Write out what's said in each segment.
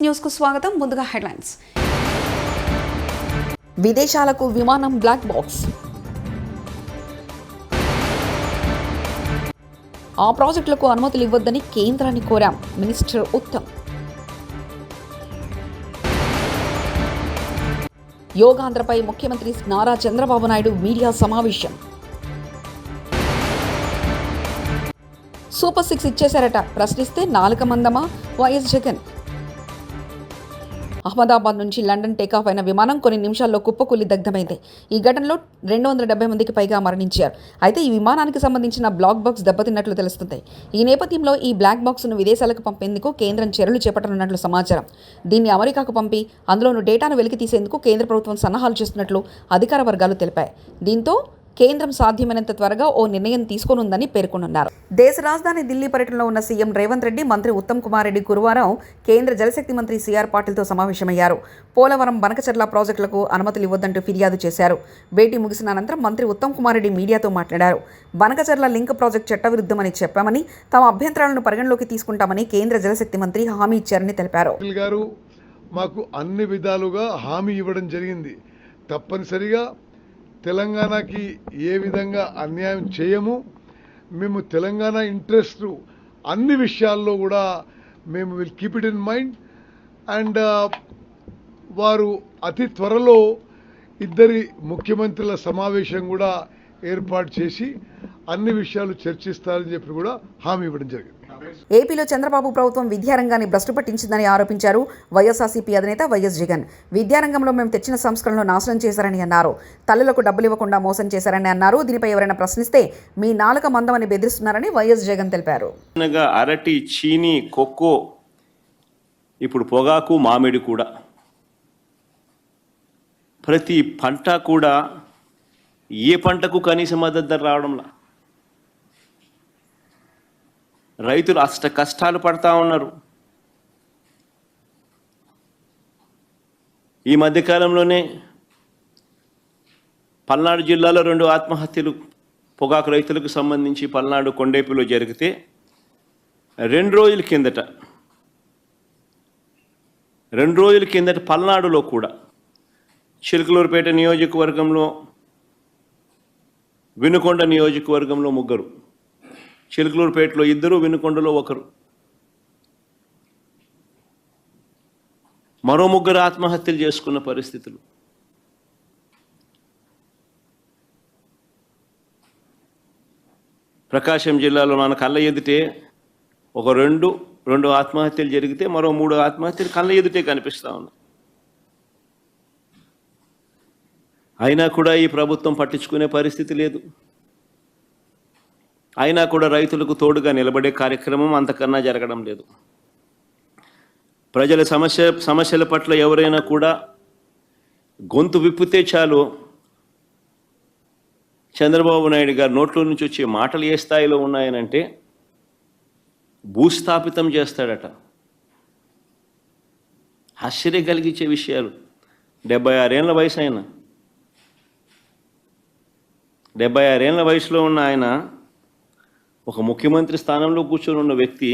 News కు స్వాగతం. ముందుగా హెడ్లైన్స్. విదేశాలకు విమానం బ్లాక్ బాక్స్. ఆ ప్రాజెక్టులకు అనుమతులు ఇవ్వొద్దని కేంద్రాన్ని కోరాం. మినిస్టర్ ఉత్తమ్. యోగాంధ్రపై ముఖ్యమంత్రి నారా చంద్రబాబు నాయుడు మీడియా సమావేశం. సూపర్ 6 ఇచ్చేశారట, ప్రశ్నిస్తే నాలుక మందమా వైఎస్ జగన్. అహ్మదాబాద్ నుంచి లండన్ టేకాఫ్ అయిన విమానం కొన్ని నిమిషాల్లో కుప్పకూలి దగ్ధమైంది. ఈ ఘటనలో 270 మందికి పైగా మరణించారు. అయితే ఈ విమానానికి సంబంధించిన బ్లాక్ బాక్స్ దెబ్బతిన్నట్లు తెలుస్తుంది. ఈ నేపథ్యంలో ఈ బ్లాక్ బాక్స్ను విదేశాలకు పంపేందుకు కేంద్రం చర్యలు చేపట్టనున్నట్లు సమాచారం. దీన్ని అమెరికాకు పంపి అందులోని డేటాను వెలికి తీసేందుకు కేంద్ర ప్రభుత్వం సన్నాహాలు చేస్తున్నట్లు అధికార వర్గాలు తెలిపాయి. దీంతో కేంద్రం సాధ్యమైనంత త్వరగా ఓ నిర్ణయం తీసుకోనుందని పేర్కొన్నారు. దేశ రాజధాని ఢిల్లీ పర్యటనలో ఉన్న సీఎం రేవంత్ రెడ్డి, మంత్రి ఉత్తమ్ కుమార్ రెడ్డి గురువారం కేంద్ర జలశక్తి మంత్రి సిఆర్ పాటిల్తో సమావేశమయ్యారు. పోలవరం, బనకచెర్ల ప్రాజెక్టులకు అనుమతులు ఇవ్వొద్దంటూ ఫిర్యాదు చేశారు. భేటీ ముగిసిన అనంతరం మంత్రి ఉత్తమ్ కుమార్ రెడ్డి మీడియాతో మాట్లాడారు. బనకచెర్ల లింక్ ప్రాజెక్టు చట్టవిరుద్ధమని చెప్పామని, తమ అభ్యంతరాలను పరిగణలోకి తీసుకుంటామని కేంద్ర జలశక్తి మంత్రి హామీ ఇచ్చారని తెలిపారు. మాకు అన్ని విధాలుగా హామీ ఇవ్వడం జరిగింది. తప్పనిసరిగా తెలంగాణకి ఏ విధంగా అన్యాయం చేయము. మేము తెలంగాణ ఇంట్రెస్ట్ అన్ని విషయాల్లో కూడా మేము will keep it in mind. And వారు అతి త్వరలో ఇద్దరి ముఖ్యమంత్రుల సమావేశం కూడా ఏర్పాటు చేసి అన్ని విషయాలు చర్చిస్తారని చెప్పి కూడా హామీ ఇవ్వడం జరిగింది. ఏపీలో చంద్రబాబు ప్రభుత్వం విద్యారంగాన్ని భ్రష్టు పట్టించిందని ఆరోపించారు వైఎస్ఆర్సీపీ అధినేత వైఎస్ జగన్. విద్యారంగంలో మేము తెచ్చిన సంస్కరణలు నాశనం చేశారని అన్నారు. తల్లులకు డబ్బులు ఇవ్వకుండా మోసం చేశారని అన్నారు. దీనిపై ఎవరైనా ప్రశ్నిస్తే మీ నాలుక మందమని బెదిరిస్తున్నారని వైఎస్ జగన్ తెలిపారు. అరటి, చీని, కొక్కో, ఇప్పుడు పొగాకు, మామిడి కూడా, ప్రతి పంట కూడా ఏ పంటకు కనీస మద్దతు ధర రావడంలా రైతులు అష్ట కష్టాలు పడతా ఉన్నారు. ఈ మధ్యకాలంలోనే పల్నాడు జిల్లాలో 2 ఆత్మహత్యలు పొగాకు రైతులకు సంబంధించి పల్నాడు కొండేపులో జరిగితే 2 రోజుల కిందట పల్నాడులో కూడా చిలకలూరుపేట నియోజకవర్గంలో, వినుకొండ నియోజకవర్గంలో 3, చిలకలూరుపేటలో 2, వినుకొండలో 1, మరో 3 ఆత్మహత్యలు చేసుకున్న పరిస్థితులు. ప్రకాశం జిల్లాలో మన కళ్ళ ఎదుటే ఒక 2 ఆత్మహత్యలు జరిగితే మరో 3 ఆత్మహత్యలు కళ్ళ ఎదుటే కనిపిస్తూ ఉన్నాయి. అయినా కూడా ఈ ప్రభుత్వం పట్టించుకునే పరిస్థితి లేదు. అయినా కూడా రైతులకు తోడుగా నిలబడే కార్యక్రమం అంతకన్నా జరగడం లేదు. ప్రజల సమస్యల పట్ల ఎవరైనా కూడా గొంతు విప్పితే చాలు చంద్రబాబు నాయుడు గారు నోట్లో నుంచి వచ్చే మాటలు ఏ స్థాయిలో ఉన్నాయనంటే భూస్థాపితం చేస్తాడట. ఆశ్చర్యం కలిగించే విషయాలు. 76 ఏళ్ల వయసు ఆయన, 76 ఏళ్ల వయసులో ఉన్న ఆయన, ఒక ముఖ్యమంత్రి స్థానంలో కూర్చొని ఉన్న వ్యక్తి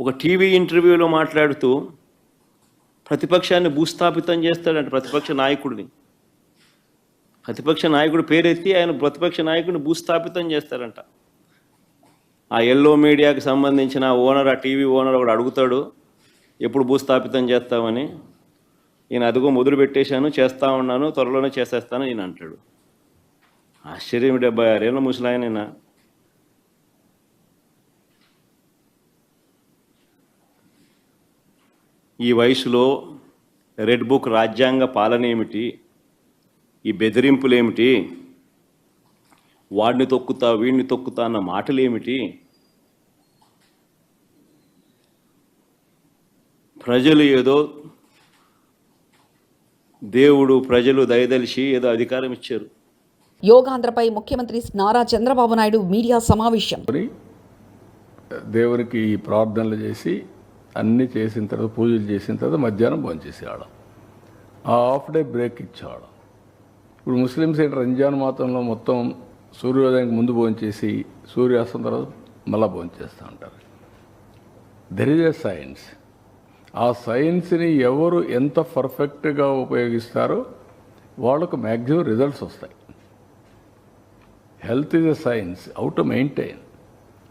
ఒక టీవీ ఇంటర్వ్యూలో మాట్లాడుతూ ప్రతిపక్షాన్ని భూస్థాపితం చేస్తాడంట. ప్రతిపక్ష నాయకుడు పేరెత్తి ఆయన ప్రతిపక్ష నాయకుడిని భూస్థాపితం చేస్తాడంట. ఆ ఎల్లో మీడియాకి సంబంధించిన ఓనర్, ఆ టీవీ ఓనర్ ఒకడు అడుగుతాడు, ఎప్పుడు భూస్థాపితం చేస్తామని. ఈయన అదుగో మొదలు పెట్టేశాను, చేస్తూ ఉన్నాను, త్వరలోనే చేసేస్తాను ఈయన అంటాడు. ఆశ్చర్యం. 76 ఏళ్ళ ముసలాయనైనా ఈ వయసులో రెడ్ బుక్ రాజ్యాంగ పాలన ఏమిటి, ఈ బెదిరింపులేమిటి, వాడిని తొక్కుతా వీడిని తొక్కుతా అన్న మాటలేమిటి? ప్రజలు ఏదో దేవుడు ప్రజలు దయదలిచి ఏదో అధికారం ఇచ్చారు. యోగాంధ్రపై ముఖ్యమంత్రి నారా చంద్రబాబు నాయుడు మీడియా సమావేశం. దేవునికి ప్రార్థనలు చేసి అన్నీ చేసిన తర్వాత, పూజలు చేసిన తర్వాత మధ్యాహ్నం భోంచేసేవాళ్ళం. ఆ హాఫ్ డే బ్రేక్ ఇచ్చేవాళ్ళం. ఇప్పుడు ముస్లిమ్స్ ఏంటి, రంజాన్ మాతంలో మొత్తం సూర్యోదయానికి ముందు భోంచేసి సూర్యాస్తం తర్వాత మళ్ళీ భోంచేస్తూ ఉంటారు. There is a science. ఆ సైన్స్ని ఎవరు ఎంత పర్ఫెక్ట్గా ఉపయోగిస్తారో వాళ్ళకు మ్యాక్సిమం రిజల్ట్స్ వస్తాయి. Health is a science, how to maintain.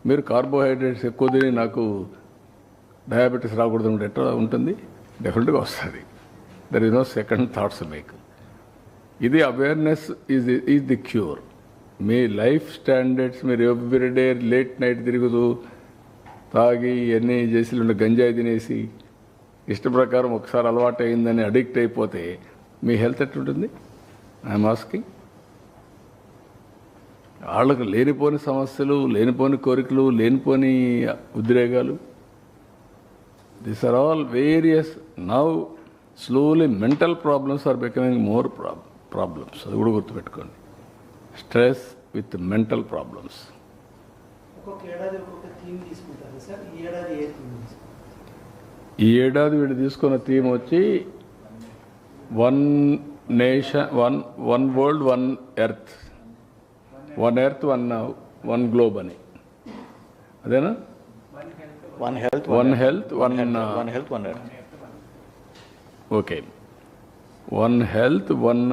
మీరు కార్బోహైడ్రేట్స్ ఎక్కువ తిని నాకు డయాబెటీస్ రాకూడదు అంటే ఎట్లా ఉంటుంది? డెఫినెట్గా వస్తుంది. There is no second thoughts మీకు. ఇది అవేర్నెస్ ఈజ్ ది క్యూర్. మీ లైఫ్ స్టాండర్డ్స్ మీరు ఎవ్రీడే లేట్ నైట్ తిరుగుతూ తాగి ఎన్ని చేసి గంజాయి తినేసి ఇష్ట ప్రకారం ఒకసారి అలవాటు అయిందని అడిక్ట్ అయిపోతే మీ హెల్త్ ఎట్లుంటుంది? I'm asking. వాళ్ళకు లేనిపోని సమస్యలు, లేనిపోని కోరికలు, లేనిపోని ఉద్రేగాలు, these are all various. Now slowly mental problems are becoming more problems. అది కూడా గుర్తుపెట్టుకోండి. Stress with mental problems. ఒక్కొక్క ఏడాది ఒక్కొక్క థీమ్ తీసుకుంటారు సార్. ఈ ఏడాది ఏ థీమ్? ఈ ఏడాది వీడు తీసుకున్న థీమ్ వచ్చి one nation, one world, one earth. One earth, one globe అని. అదేనా? One health, one health, one health, one earth. Okay. One health, one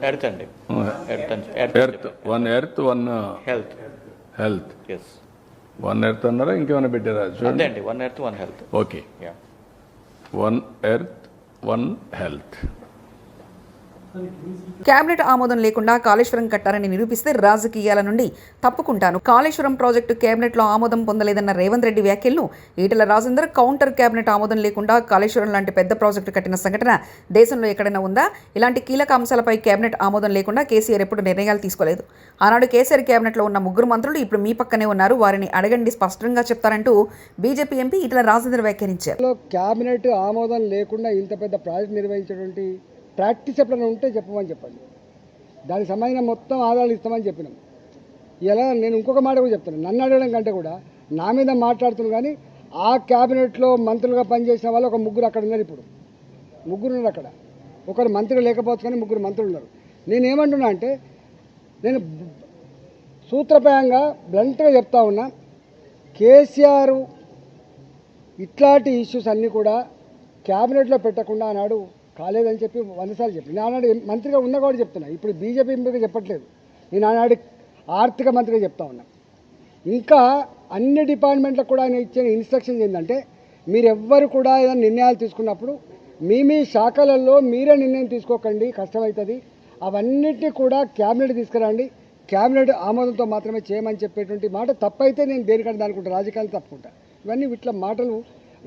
earth అండి. Earth, one earth, one health. Health. Yes. One earth అన్నారా ఇంకేమైనా పెట్టారా? అంతే చూడండి. అండి, one earth, one health. Okay. One earth, one health. Cabinet ఆమోదం లేకుండా కాళేశ్వరం కట్టారని నిరూపిస్తే రాజకీయాల నుండి తప్పుకుంటాను. కాళేశ్వరం ప్రాజెక్టు కేబినెట్లో ఆమోదం పొందలేదన్న రేవంత్ రెడ్డి వ్యాఖ్యలను ఈటెల రాజేందర్ కౌంటర్. కేబినెట్ ఆమోదం లేకుండా కాళేశ్వరం లాంటి పెద్ద ప్రాజెక్టు కట్టిన సంఘటన దేశంలో ఎక్కడైనా ఉందా? ఇలాంటి కీలక అంశాలపై కేబినెట్ ఆమోదం లేకుండా కేసీఆర్ ఎప్పుడు నిర్ణయాలు తీసుకోలేదు. ఆనాడు కేసీఆర్ కేబినెట్లో ఉన్న 3 మంత్రులు ఇప్పుడు మీ పక్కనే ఉన్నారు, వారిని అడగండి, స్పష్టంగా చెప్తారంటూ బీజేపీ ఎంపీ ఈటెల రాజేందర్ వ్యాఖ్యానించారు. కేబినెట్ ఆమోదం లేకుండా ఇంత పెద్ద ప్రాజెక్ట్ నిర్వహించేటువంటి ప్రాక్టీస్ ఎప్పుడైనా ఉంటే చెప్పమని చెప్పండి. దానికి సంబంధించిన మొత్తం ఆధారాలు ఇస్తామని చెప్పినాం. ఇలా నేను ఇంకొక మాట కూడా చెప్తాను. నన్ను అడగడం కంటే కూడా నా మీద మాట్లాడుతున్నాను. కానీ ఆ క్యాబినెట్లో మంత్రులుగా పనిచేసిన వాళ్ళు ఒక 3 అక్కడ ఉన్నారు. ఇప్పుడు 3 ఉన్నారు అక్కడ. ఒకరు మంత్రి లేకపోవచ్చు కానీ 3 మంత్రులు ఉన్నారు. నేనేమంటున్నా అంటే, నేను సూత్రప్రాయంగా బ్లంట్గా చెప్తా ఉన్నా, కేసీఆర్ ఇట్లాంటి ఇష్యూస్ అన్నీ కూడా క్యాబినెట్లో పెట్టకుండా ఆనాడు కాలేదని చెప్పి 100 సార్లు చెప్పి, నేను ఆనాడు మంత్రిగా ఉన్నా కూడా చెప్తున్నా. ఇప్పుడు బీజేపీ ఎంపీగా చెప్పట్లేదు. నేను ఆనాడు ఆర్థిక మంత్రిగా చెప్తా ఉన్నా. ఇంకా అన్ని డిపార్ట్మెంట్లకు కూడా ఆయన ఇచ్చిన ఇన్స్ట్రక్షన్స్ ఏంటంటే, మీరెవ్వరు కూడా ఏదైనా నిర్ణయాలు తీసుకున్నప్పుడు మీ శాఖలలో మీరే నిర్ణయం తీసుకోకండి, కష్టమవుతుంది. అవన్నిటినీ కూడా క్యాబినెట్ తీసుకురండి, క్యాబినెట్ ఆమోదంతో మాత్రమే చేయమని చెప్పేటువంటి మాట తప్పైతే నేను దేనికంటే అనుకుంటా, రాజకీయాలు తప్పుకుంటా. ఇవన్నీ ఇట్లా మాటలు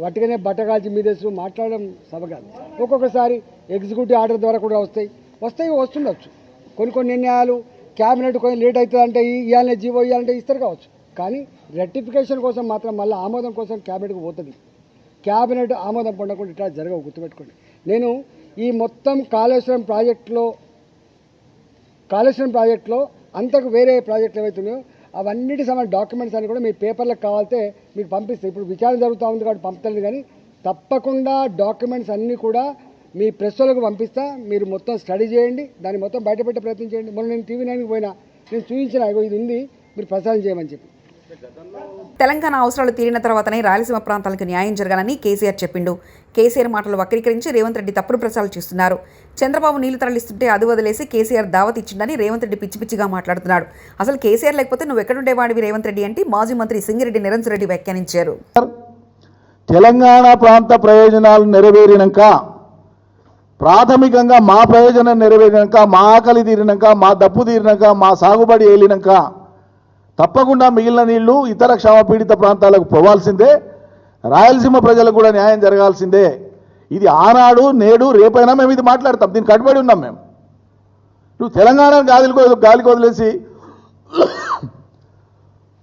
వట్టిగానే బట్టగాల్చి మీదేసు మాట్లాడడం సభ కాదు. ఒక్కొక్కసారి ఎగ్జిక్యూటివ్ ఆర్డర్ ద్వారా కూడా వస్తుండొచ్చు. కొన్ని నిర్ణయాలు క్యాబినెట్ కొంచెం లేట్ అవుతుంది అంటే ఇవ్వాలనే జీవో ఇవ్వాలంటే ఇస్తారు కావచ్చు. కానీ రెక్టిఫికేషన్ కోసం మాత్రం మళ్ళీ ఆమోదం కోసం క్యాబినెట్కి పోతుంది. క్యాబినెట్ ఆమోదం పొందకుండా ఇట్లా జరగవు, గుర్తుపెట్టుకోండి. నేను ఈ మొత్తం కాళేశ్వరం ప్రాజెక్టులో అంతకు వేరే ప్రాజెక్టులు ఏవైతున్నాయో అవన్నిటి సంబంధించిన డాక్యుమెంట్స్ అన్ని కూడా మీ పేపర్లకు కావాలితే మీకు పంపిస్తాయి. ఇప్పుడు విచారణ జరుగుతూ ఉంది కాబట్టి పంపుతాను, కానీ తప్పకుండా డాక్యుమెంట్స్ అన్నీ కూడా మీ ప్రెస్ వాళ్ళకు పంపిస్తా. మీరు మొత్తం స్టడీ చేయండి, దాన్ని మొత్తం బయటపెట్టే ప్రయత్నం చేయండి. మొన్న నేను టీవీ 9కి పోయినా, నేను చూపించిన ఇది ఉంది, మీరు ప్రసారం చేయమని చెప్పి. తెలంగాణ అవసరాలు తీరిన తర్వాతనే రాయలసీమ ప్రాంతాలకు న్యాయం జరగాలని కేసీఆర్ చెప్పిండు. కేసీఆర్ మాటలు వక్రీకరించి రేవంత్ రెడ్డి తప్పుడు ప్రచారాలు చేస్తున్నారు. చంద్రబాబు నీళ్లు తరలిస్తుంటే అది వదిలేసి కేసీఆర్ దావత్ ఇచ్చిందని రేవంత్ రెడ్డి పిచ్చి పిచ్చిగా మాట్లాడుతున్నాడు. అసలు కేసీఆర్ లేకపోతే నువ్వు ఎక్కడుండేవాడివి రేవంత్ రెడ్డి అంటే మాజీ మంత్రి సింగిరెడ్డి నిరంజన్ రెడ్డి వ్యాఖ్యానించారు. తెలంగాణ ప్రాంత ప్రయోజనాలు నెరవేరినాక, ప్రాథమికంగా మా ప్రయోజనం నెరవేరినాక, మా ఆకలి తీరినాక, మా దప్పు తీరినాక, మా సాగుబడి ఏలినాక తప్పకుండా మిగిలిన నీళ్లు ఇతర క్షామపీడిత ప్రాంతాలకు పోవాల్సిందే. రాయలసీమ ప్రజలకు కూడా న్యాయం జరగాల్సిందే. ఇది ఆనాడు, నేడు, రేపైనా మేము ఇది మాట్లాడతాం. దీనికి కట్టుబడి ఉన్నాం మేము. నువ్వు తెలంగాణను గాలికి వదిలేసి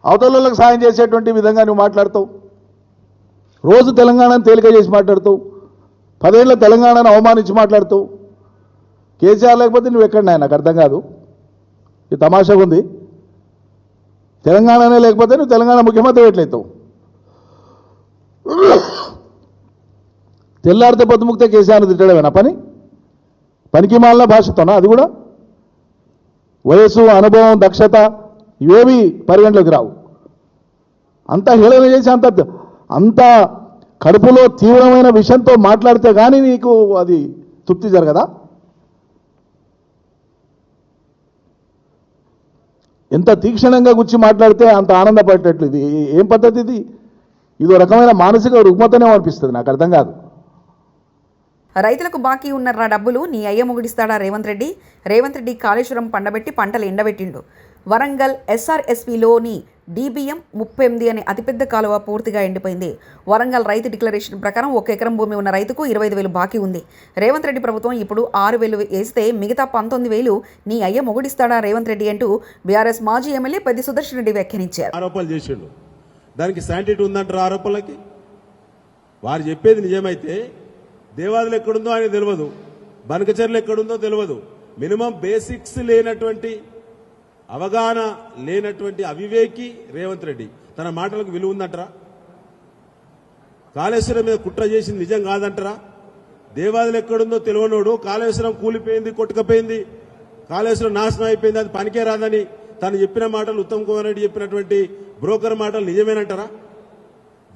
అవతలకు సాయం చేసేటువంటి విధంగా నువ్వు మాట్లాడతావు. రోజు తెలంగాణను తేలిక చేసి మాట్లాడతావు. 10 ఏళ్ళ తెలంగాణను అవమానించి మాట్లాడతావు. కేసీఆర్ లేకపోతే నువ్వు ఎక్కడన్నా నాకు అర్థం కాదు. ఇది తమాషాగా ఉంది. తెలంగాణనే లేకపోతే నువ్వు తెలంగాణ ముఖ్యమంత్రి ఎట్లయితావు? తెల్లారితే పొద్దుముక్తే కేసీఆర్ను తిట్టడమేనా పనికి మాలిన భాషతోనా? అది కూడా వయసు, అనుభవం, దక్షత ఇవేవి పరిగణలోకి రావు. అంతా హేళన చేసి అంత కడుపులో తీవ్రమైన విషయంతో మాట్లాడితే కానీ నీకు అది తృప్తి జరగదా? ఎంత తీక్షణంగా గుచ్చి మాట్లాడితే అంత ఆనందపడేటట్లు. ఇది ఏం పద్ధతి ఇది? ఇదో రకమైన మానసిక రుగ్మతనే అనిపిస్తుంది, నాకు అర్థం కాదు. రైతులకు బాకీ ఉన్న డబ్బులు నీ అయ్య ముగిడిస్తాడా రేవంత్ రెడ్డి? రేవంత్ రెడ్డి కాళేశ్వరం పండబెట్టి పంటలు ఎండబెట్టిండు. వరంగల్ ఎస్ఆర్ఎస్పీలోని DBM 38 అనే అతిపెద్ద కాలువ పూర్తిగా ఎండిపోయింది. వరంగల్ రైతు డిక్లరేషన్ ప్రకారం 1 ఎకరం భూమి ఉన్న రైతుకు 25,000 బాకీ ఉంది. రేవంత్ రెడ్డి ప్రభుత్వం ఇప్పుడు 6,000 వేస్తే మిగతా 19,000 నీ అయ్య మొగుడిస్తాడా రేవంత్ రెడ్డి అంటూ బీఆర్ఎస్ మాజీ ఎమ్మెల్యే పెద్ది సుదర్శన్ రెడ్డి వ్యాఖ్యానించారు. ఆరోపణలు చేసిండు, దానికి శాంటిటీ ఉందంటారు ఆరోపణలకి. వారు చెప్పేది నిజమైతే దేవాదులు ఎక్కడుందో ఆయన తెలియదు, బనకచర్లు ఎక్కడుందో తెలియదు. మినిమం బేసిక్స్ లేనటువంటి, అవగాహన లేనటువంటి అవివేకి రేవంత్ రెడ్డి. తన మాటలకు విలువ ఉందంటారా? కాళేశ్వరం మీద కుట్ర చేసింది నిజం కాదంటారా? దేవాదులు ఎక్కడుందో తెలియనోడు కాళేశ్వరం కూలిపోయింది, కొట్టుకపోయింది, కాళేశ్వరం నాశనం అయిపోయింది, అది పనికే రాదని తను చెప్పిన మాటలు, ఉత్తమ్ కుమార్ రెడ్డి చెప్పినటువంటి బ్రోకర్ మాటలు నిజమేనంటారా?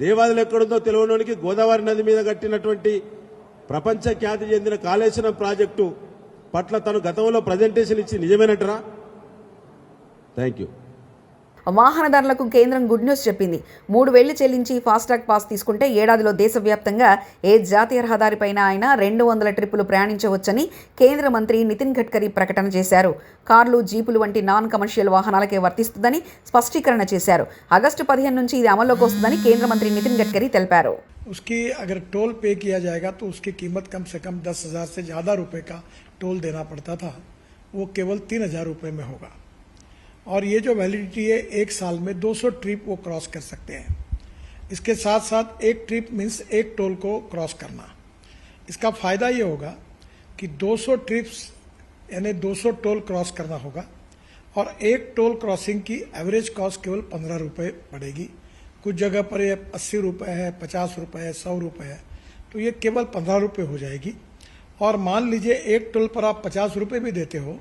దేవాదులు ఎక్కడుందో తెలియనోనికి గోదావరి నది మీద కట్టినటువంటి ప్రపంచ ఖ్యాతి చెందిన కాళేశ్వరం ప్రాజెక్టు పట్ల తను గతంలో ప్రజెంటేషన్ ఇచ్చి నిజమేనంటారా? Thank you. వాహనదారులకు కేంద్రం గుడ్ న్యూస్ చెప్పింది. 3,000 చెల్లించి ఫాస్టాగ్ పాస్ తీసుకుంటే ఏడాదిలో దేశవ్యాప్తంగా ఏ జాతీయ రహదారిపైన అయినా 200 ట్రిప్పులు ప్రయాణించవచ్చని కేంద్ర మంత్రి నితిన్ గడ్కరీ ప్రకటన చేశారు. కార్లు, జీపులు వంటి నాన్ కమర్షియల్ వాహనాలకే వర్తిస్తుందని స్పష్టీకరణ చేశారు. ఆగస్టు 15 నుంచి ఇది అమల్లోకి వస్తుందని కేంద్ర మంత్రి నితిన్ గడ్కరీ తెలిపారు. उसकी अगर टोल पे किया जाएगा तो उसकी कीमत कम से कम 10,000 से ज़्यादा रुपए का टोल देना पड़ता था, वो केवल 3,000 रुपये में होगा. और ये जो वैलिडिटी है 1 साल में 200 ट्रिप वो क्रॉस कर सकते हैं. इसके साथ साथ एक ट्रिप मीन्स एक टोल को क्रॉस करना. इसका फ़ायदा ये होगा कि 200 ट्रिप्स यानी 200 टोल क्रॉस करना होगा और एक टोल क्रॉसिंग की एवरेज कॉस्ट केवल 15 रुपये पड़ेगी. कुछ जगह पर ये 80 रुपये है, 50 रुपये है, 100 रुपये है, तो ये केवल 15 रुपये हो जाएगी. और मान लीजिए एक टोल पर आप 50 रुपये भी देते हो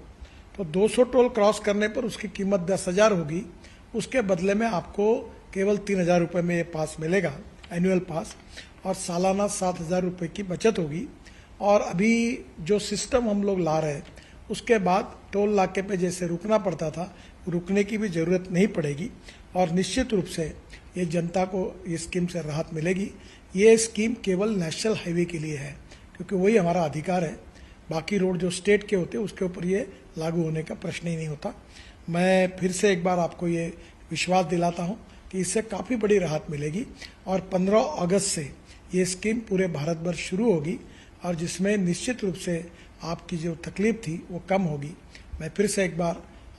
तो 200 टोल क्रॉस करने पर उसकी कीमत 10,000 होगी. उसके बदले में आपको केवल 3,000 रुपये में ये पास मिलेगा, एनुअल पास, और सालाना 7,000 रुपये की बचत होगी. और अभी जो सिस्टम हम लोग ला रहे हैं उसके बाद टोल नाके पे जैसे रुकना पड़ता था, रुकने की भी ज़रूरत नहीं पड़ेगी. और निश्चित रूप से ये जनता को ये स्कीम से राहत मिलेगी. ये स्कीम केवल नेशनल हाईवे के लिए है क्योंकि वही हमारा अधिकार है. बाकी रोड जो स्टेट के होते हैं उसके ऊपर ये लागू होने का प्रश्न ही नहीं होता. मैं फिर से एक बार आपको ये विश्वास दिलाता हूँ कि इससे काफ़ी बड़ी राहत मिलेगी. और 15 अगस्त से ये स्कीम पूरे भारत भर शुरू होगी और जिसमें निश्चित रूप से आपकी जो तकलीफ थी वो कम होगी. मैं फिर से एक बार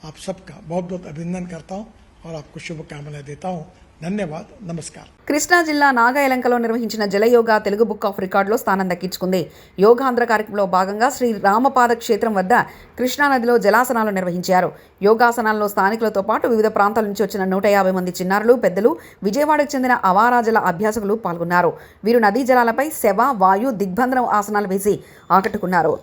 आप सबका बहुत बहुत अभिनंदन करता हूँ और आपको शुभकामनाएं देता हूँ. ధన్యవాద్, నమస్కారం. కృష్ణా జిల్లా నాగాయలంకలో నిర్వహించిన జలయోగా తెలుగు బుక్ ఆఫ్ రికార్డులో స్థానం దక్కించుకుంది. యోగాంధ్ర కార్యక్రమంలో భాగంగా శ్రీ రామపాద క్షేత్రం వద్ద కృష్ణానదిలో జలాసనాలు నిర్వహించారు. యోగాసనాల్లో స్థానికులతో పాటు వివిధ ప్రాంతాల నుంచి వచ్చిన 150 మంది చిన్నారులు, పెద్దలు, విజయవాడకు చెందిన అవారాజల అభ్యాసకులు పాల్గొన్నారు. వీరు నదీ జలాలపై శవ, వాయు, దిగ్బంధనం ఆసనాలు వేసి ఆకట్టుకున్నారు.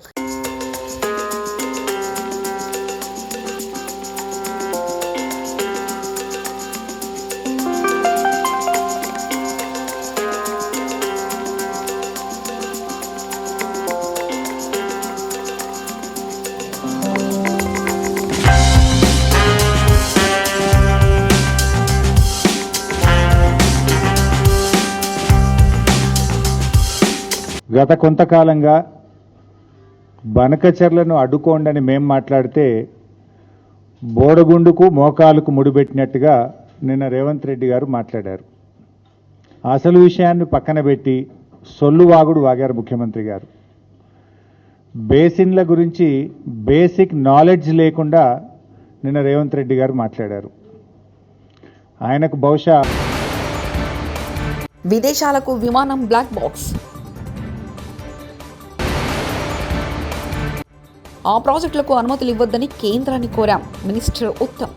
గత కొంతకాలంగా బనకచర్లను అడ్డుకోండని మేం మాట్లాడితే బోడగుండుకు మోకాలకు ముడిపెట్టినట్టుగా నిన్న రేవంత్ రెడ్డి గారు మాట్లాడారు. అసలు విషయాన్ని పక్కన పెట్టి సొల్లువాగుడు వాగారు ముఖ్యమంత్రి గారు. బేసిన్ల గురించి బేసిక్ నాలెడ్జ్ లేకుండా నిన్న రేవంత్ రెడ్డి గారు మాట్లాడారు. ఆయనకు బహుశా విదేశాలకు విమానం బ్లాక్ బాక్స్. ఆ ప్రాజెక్టులకు అనుమతులు ఇవ్వొద్దని కేంద్రాన్ని కోరాం. మినిస్టర్ ఉత్తమ్.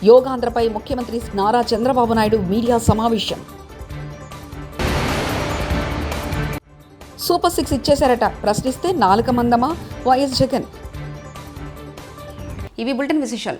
యోగాంధ్రపై ముఖ్యమంత్రి నారా చంద్రబాబు నాయుడు మీడియా సమావేశం. సూపర్ 6 ఇచ్చేశారట, ప్రశ్నిస్తే నాలుక మందమా వైఎస్ జగన్. ఇవి బులెటిన్ విశేషాలు.